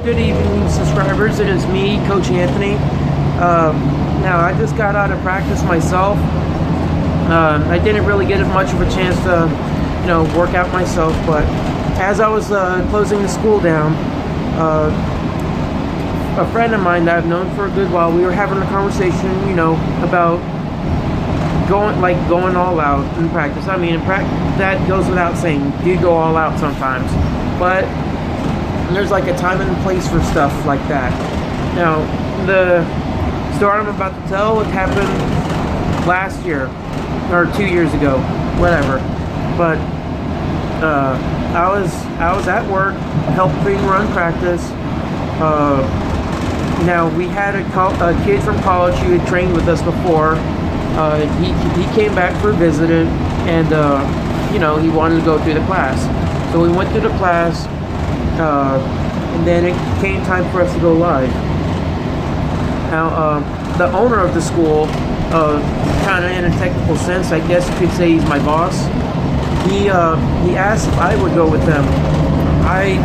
Good evening, subscribers. It is me, Coach Anthony. Now, I just got out of practice myself. I didn't really get much of a chance to, work out myself. But as I was closing the school down, a friend of mine that I've known for a good while, we were having a conversation, about going all out in practice. I mean, that goes without saying. You go all out sometimes, but there's like a time and place for stuff like that. Now, the story I'm about to tell, it happened last year or 2 years ago, whatever. But I was at work helping run practice. Now, we had a kid from college who had trained with us before. He came back for a visit, and he wanted to go through the class. So we went through the class, and then it came time for us to go live. Now, the owner of the school, kind of in a technical sense, I guess you could say he's my boss. He asked if I would go with them. I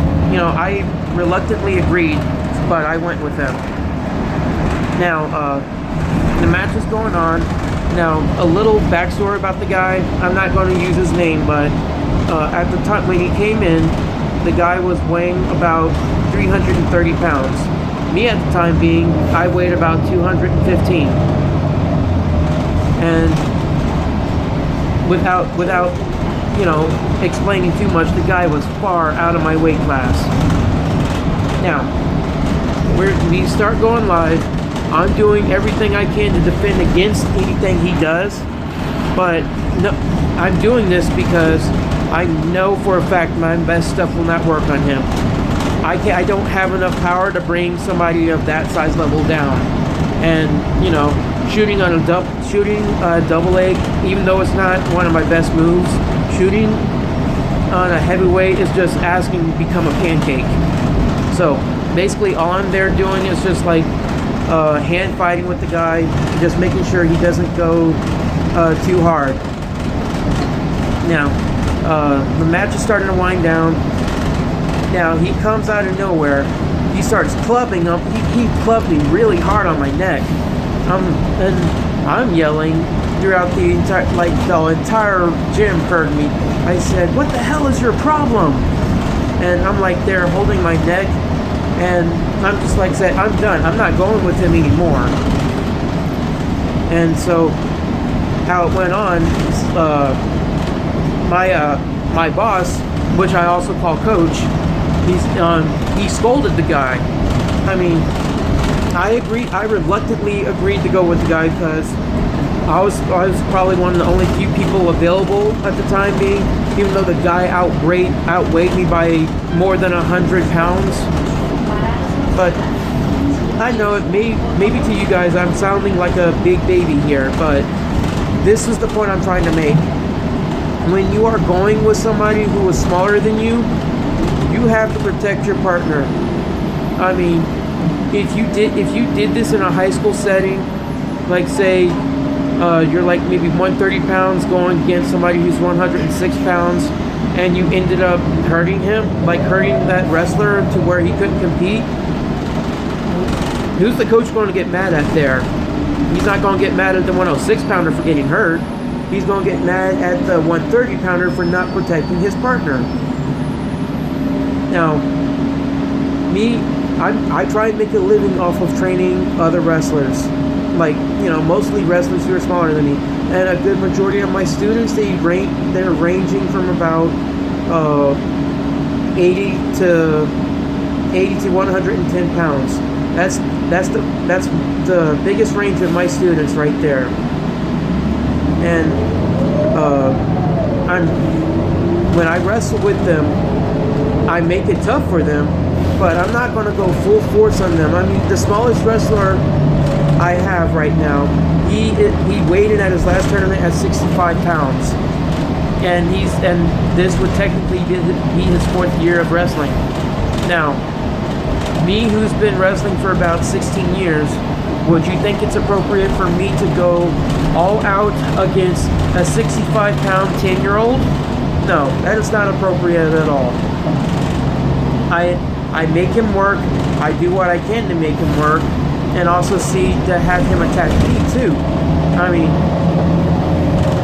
reluctantly agreed, but I went with them. Now, the match was going on. Now, a little backstory about the guy. I'm not going to use his name, but at the time when he came in, the guy was weighing about 330 pounds. Me at the time being, I weighed about 215. And without explaining too much, the guy was far out of my weight class. Now, we start going live. I'm doing everything I can to defend against anything he does, but no, I'm doing this because I know for a fact my best stuff will not work on him. I don't have enough power to bring somebody of that size level down. And shooting a double leg, even though it's not one of my best moves, shooting on a heavyweight is just asking to become a pancake. So basically, all I'm there doing is just like hand fighting with the guy, just making sure he doesn't go too hard. Now, the match is starting to wind down. Now, he comes out of nowhere. He starts clubbing up. He clubbed me really hard on my neck. And I'm yelling throughout the entire gym heard me. I said, "What the hell is your problem?" And I'm like there holding my neck. And I'm just like saying, I'm done. I'm not going with him anymore. And so, how it went on, my boss, which I also call Coach, he scolded the guy. I mean, I reluctantly agreed to go with the guy because I was probably one of the only few people available at the time being, even though the guy outweighed me by more than 100 pounds. But I know maybe to you guys I'm sounding like a big baby here, but this is the point I'm trying to make. When you are going with somebody who is smaller than you, you have to protect your partner. I mean, if you did this in a high school setting, like say you're like maybe 130 pounds going against somebody who's 106 pounds, and you ended up hurting him, like hurting that wrestler to where he couldn't compete, who's the coach going to get mad at there? He's not going to get mad at the 106 pounder for getting hurt. He's going to get mad at the 130 pounder for not protecting his partner. Now, I try and make a living off of training other wrestlers, like mostly wrestlers who are smaller than me. And a good majority of my students, they're ranging from about 80 to 110 pounds. That's the biggest range of my students right there. And when I wrestle with them, I make it tough for them, but I'm not going to go full force on them. I mean, the smallest wrestler I have right now, he weighed in at his last tournament at 65 pounds, and this would technically be his 4th year of wrestling. Now, me, who's been wrestling for about 16 years, would you think it's appropriate for me to go all out against a 65-pound 10-year-old? No, that is not appropriate at all. I make him work. I do what I can to make him work, and also see to have him attack me too. I mean,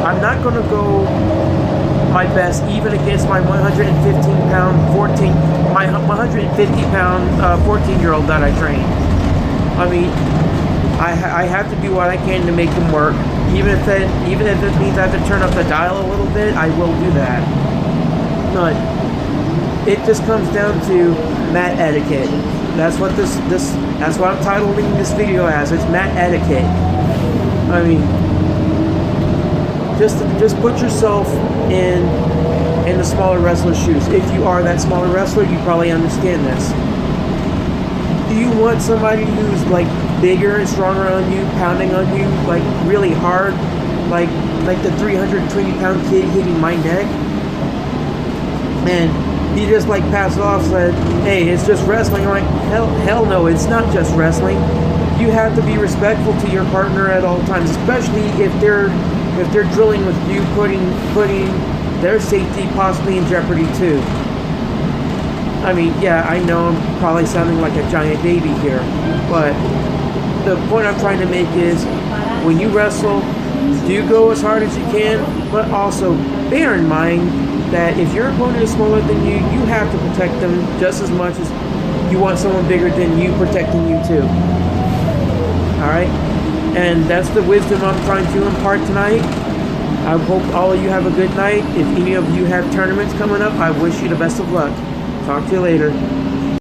I'm not going to go my best even against my 115-pound 14-year-old that I train. I mean, I have to do what I can to make him work. Even if it means I have to turn up the dial a little bit, I will do that. But it just comes down to mat etiquette. That's what that's what I'm titling this video as. It's mat etiquette. I mean, just put yourself in the smaller wrestler's shoes. If you are that smaller wrestler, you probably understand this. Do you want somebody who's like bigger and stronger on you, pounding on you like really hard, like the 320-pound kid hitting my neck? And he just like passed it off, said, "Hey, it's just wrestling." I'm like, hell no, it's not just wrestling. You have to be respectful to your partner at all times, especially if they're drilling with you, putting their safety possibly in jeopardy too. I mean, yeah, I know I'm probably sounding like a giant baby here, but the point I'm trying to make is when you wrestle, do go as hard as you can, but also bear in mind that if your opponent is smaller than you, you have to protect them just as much as you want someone bigger than you protecting you too. Alright? And that's the wisdom I'm trying to impart tonight. I hope all of you have a good night. If any of you have tournaments coming up, I wish you the best of luck. Talk to you later.